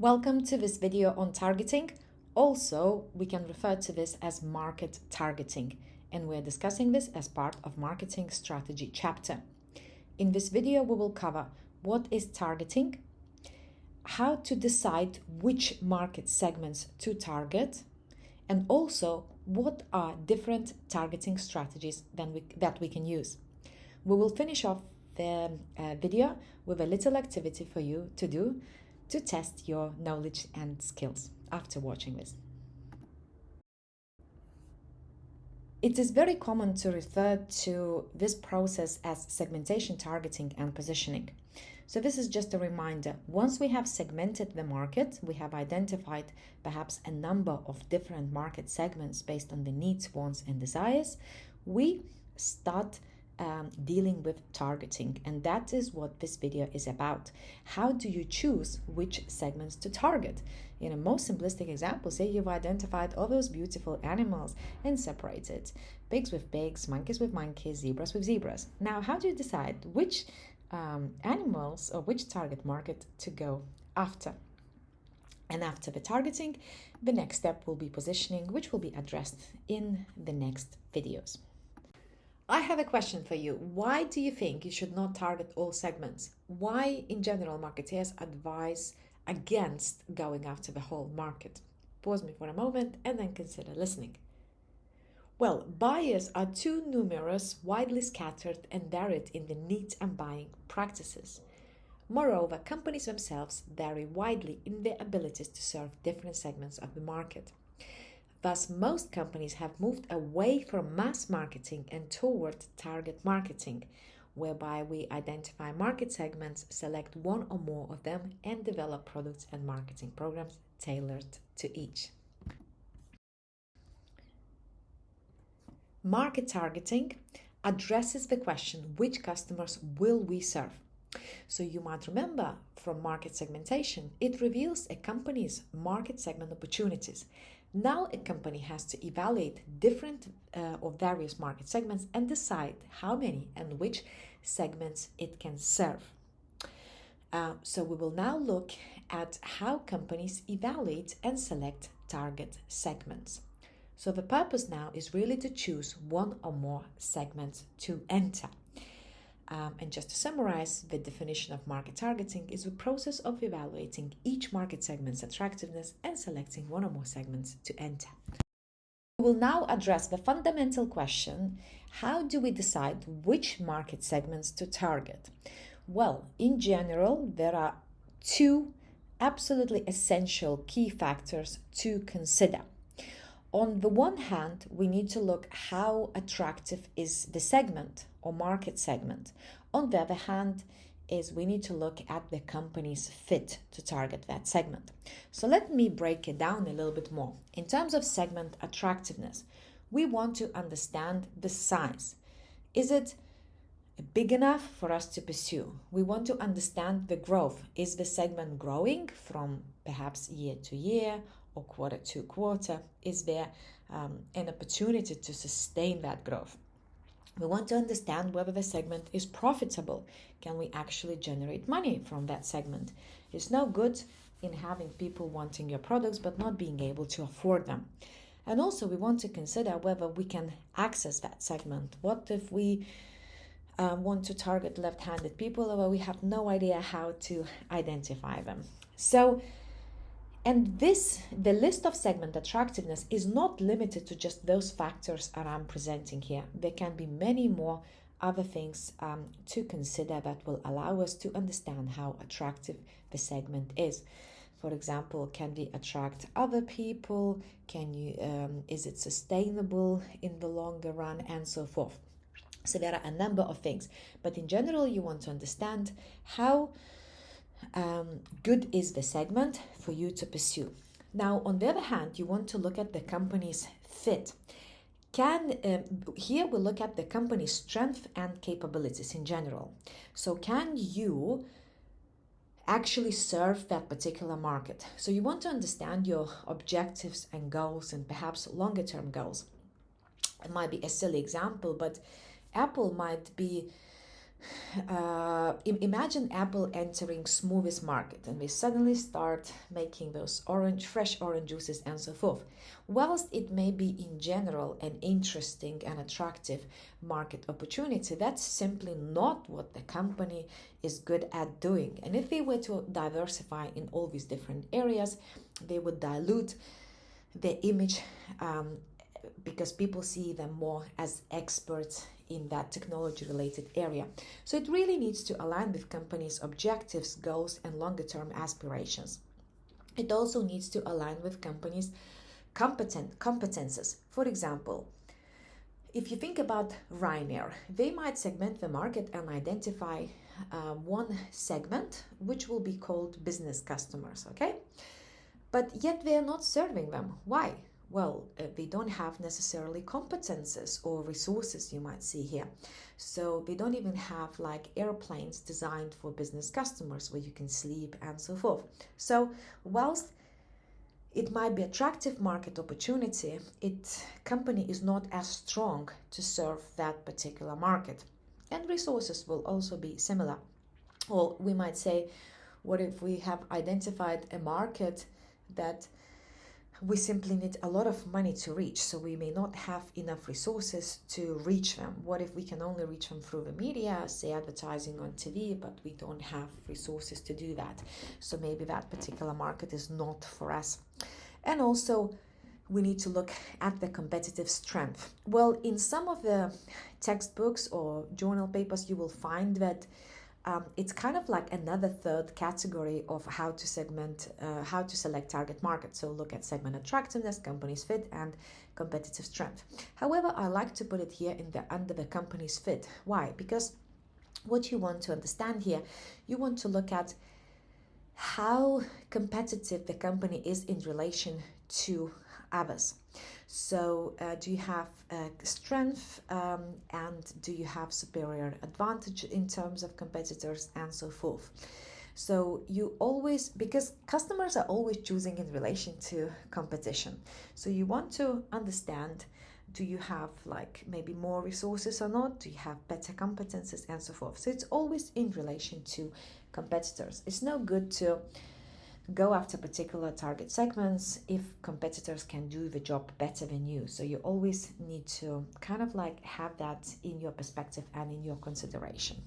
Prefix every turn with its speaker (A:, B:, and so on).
A: Welcome to this video on targeting. Also, we can refer to this as market targeting, and we're discussing this as part of marketing strategy chapter. In this video, we will cover what is targeting, how to decide which market segments to target, and also what are different targeting strategies that we can use. We will finish off the video with a little activity for you to do to test your knowledge and skills after watching this. It is very common to refer to this process as segmentation, targeting, and positioning. So this is just a reminder. Once we have segmented the market, we have identified perhaps a number of different market segments based on the needs, wants, and desires, we start dealing with targeting, and that is what this video is about. How do you choose which segments to target? In a most simplistic example, say you've identified all those beautiful animals and separated pigs with pigs, monkeys with monkeys, zebras with zebras. Now, how do you decide which animals or which target market to go after? And after the targeting, the next step will be positioning, which will be addressed in the next videos. I have a question for you. Why do you think you should not target all segments? Why, in general, marketeers advise against going after the whole market? Pause me for a moment and then consider listening. Well, buyers are too numerous, widely scattered, and varied in the needs and buying practices. Moreover, companies themselves vary widely in their abilities to serve different segments of the market. Thus, most companies have moved away from mass marketing and toward target marketing, whereby we identify market segments, select one or more of them, and develop products and marketing programs tailored to each. Market targeting addresses the question, which customers will we serve? So you might remember from market segmentation, it reveals a company's market segment opportunities. Now a company has to evaluate different or various market segments and decide how many and which segments it can serve. So we will now look at how companies evaluate and select target segments. So the purpose now is really to choose one or more segments to enter. And just to summarize, the definition of market targeting is the process of evaluating each market segment's attractiveness and selecting one or more segments to enter. We will now address the fundamental question, how do we decide which market segments to target? Well, in general, there are two absolutely essential key factors to consider. On the one hand, we need to look how attractive is the segment or market segment. On the other hand, we need to look at the company's fit to target that segment. So let me break it down a little bit more. In terms of segment attractiveness, we want to understand the size. Is it big enough for us to pursue? We want to understand the growth. Is the segment growing from perhaps year to year or quarter to quarter? Is there an opportunity to sustain that growth? We want to understand whether the segment is profitable. Can we actually generate money from that segment? It's no good in having people wanting your products but not being able to afford them. And also we want to consider whether we can access that segment. What if we want to target left-handed people, or we have no idea how to identify them? And the list of segment attractiveness is not limited to just those factors that I'm presenting here. There can be many more other things to consider that will allow us to understand how attractive the segment is. For example, can we attract other people? Is it sustainable in the longer run, and so forth? So there are a number of things, but in general, you want to understand how good is the segment for you to pursue. Now, on the other hand, you want to look at the company's fit. Here we look at the company's strength and capabilities in general. So can you actually serve that particular market? So you want to understand your objectives and goals and perhaps longer term goals. It might be a silly example, but Apple might be Imagine Apple entering smoothies market, and we suddenly start making those fresh orange juices and so forth. Whilst it may be in general an interesting and attractive market opportunity, that's simply not what the company is good at doing. And if they were to diversify in all these different areas, they would dilute their image, because people see them more as experts in that technology related area. So it really needs to align with companies' objectives, goals, and longer term aspirations. It also needs to align with companies' competences. For example, if you think about Ryanair, they might segment the market and identify one segment which will be called business customers, okay? But yet they are not serving them. Why? Well, they don't have necessarily competences or resources, you might see here. So they don't even have like airplanes designed for business customers where you can sleep and so forth. So whilst it might be attractive market opportunity, its company is not as strong to serve that particular market. And resources will also be similar. Or we might say, what if we have identified a market that we simply need a lot of money to reach, so we may not have enough resources to reach them? What if we can only reach them through the media, say advertising on TV, but we don't have resources to do that? So maybe that particular market is not for us. And also, we need to look at the competitive strength. Well, in some of the textbooks or journal papers, you will find that it's kind of like another third category of how to select target market. So look at segment attractiveness, company's fit, and competitive strength. However, I like to put it here under the company's fit. Why? Because what you want to understand here, you want to look at how competitive the company is in relation to others. So do you have strength, and do you have superior advantage in terms of competitors and so forth? So you always, because customers are always choosing in relation to competition. So you want to understand, do you have like maybe more resources or not? Do you have better competences and so forth? So it's always in relation to competitors. It's no good to go after particular target segments if competitors can do the job better than you. So you always need to kind of like have that in your perspective and in your consideration.